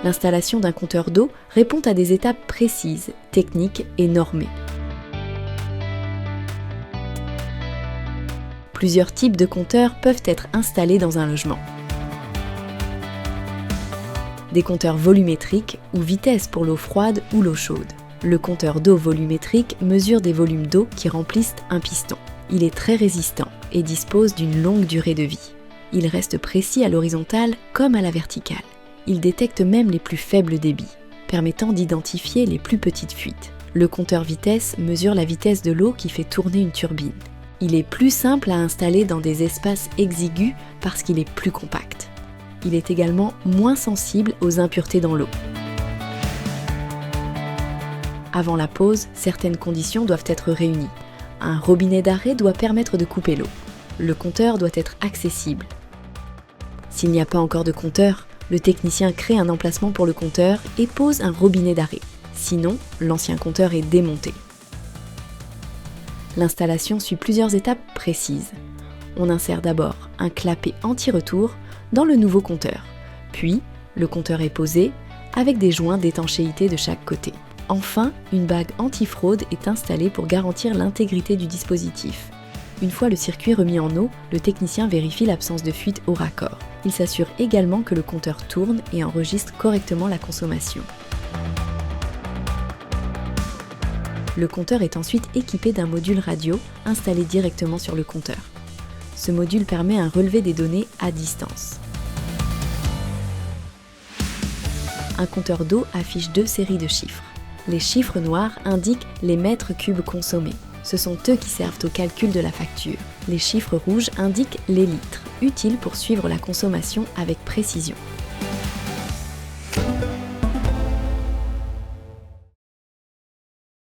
L'installation d'un compteur d'eau répond à des étapes précises, techniques et normées. Plusieurs types de compteurs peuvent être installés dans un logement. Des compteurs volumétriques ou vitesse pour l'eau froide ou l'eau chaude. Le compteur d'eau volumétrique mesure des volumes d'eau qui remplissent un piston. Il est très résistant et dispose d'une longue durée de vie. Il reste précis à l'horizontale comme à la verticale. Il détecte même les plus faibles débits, permettant d'identifier les plus petites fuites. Le compteur vitesse mesure la vitesse de l'eau qui fait tourner une turbine. Il est plus simple à installer dans des espaces exigus parce qu'il est plus compact. Il est également moins sensible aux impuretés dans l'eau. Avant la pose, certaines conditions doivent être réunies. Un robinet d'arrêt doit permettre de couper l'eau. Le compteur doit être accessible. S'il n'y a pas encore de compteur, le technicien crée un emplacement pour le compteur et pose un robinet d'arrêt. Sinon, l'ancien compteur est démonté. L'installation suit plusieurs étapes précises. On insère d'abord un clapet anti-retour dans le nouveau compteur. Puis, le compteur est posé avec des joints d'étanchéité de chaque côté. Enfin, une bague anti-fraude est installée pour garantir l'intégrité du dispositif. Une fois le circuit remis en eau, le technicien vérifie l'absence de fuite au raccord. Il s'assure également que le compteur tourne et enregistre correctement la consommation. Le compteur est ensuite équipé d'un module radio installé directement sur le compteur. Ce module permet un relevé des données à distance. Un compteur d'eau affiche 2 séries de chiffres. Les chiffres noirs indiquent les mètres cubes consommés. Ce sont eux qui servent au calcul de la facture. Les chiffres rouges indiquent les litres, utiles pour suivre la consommation avec précision.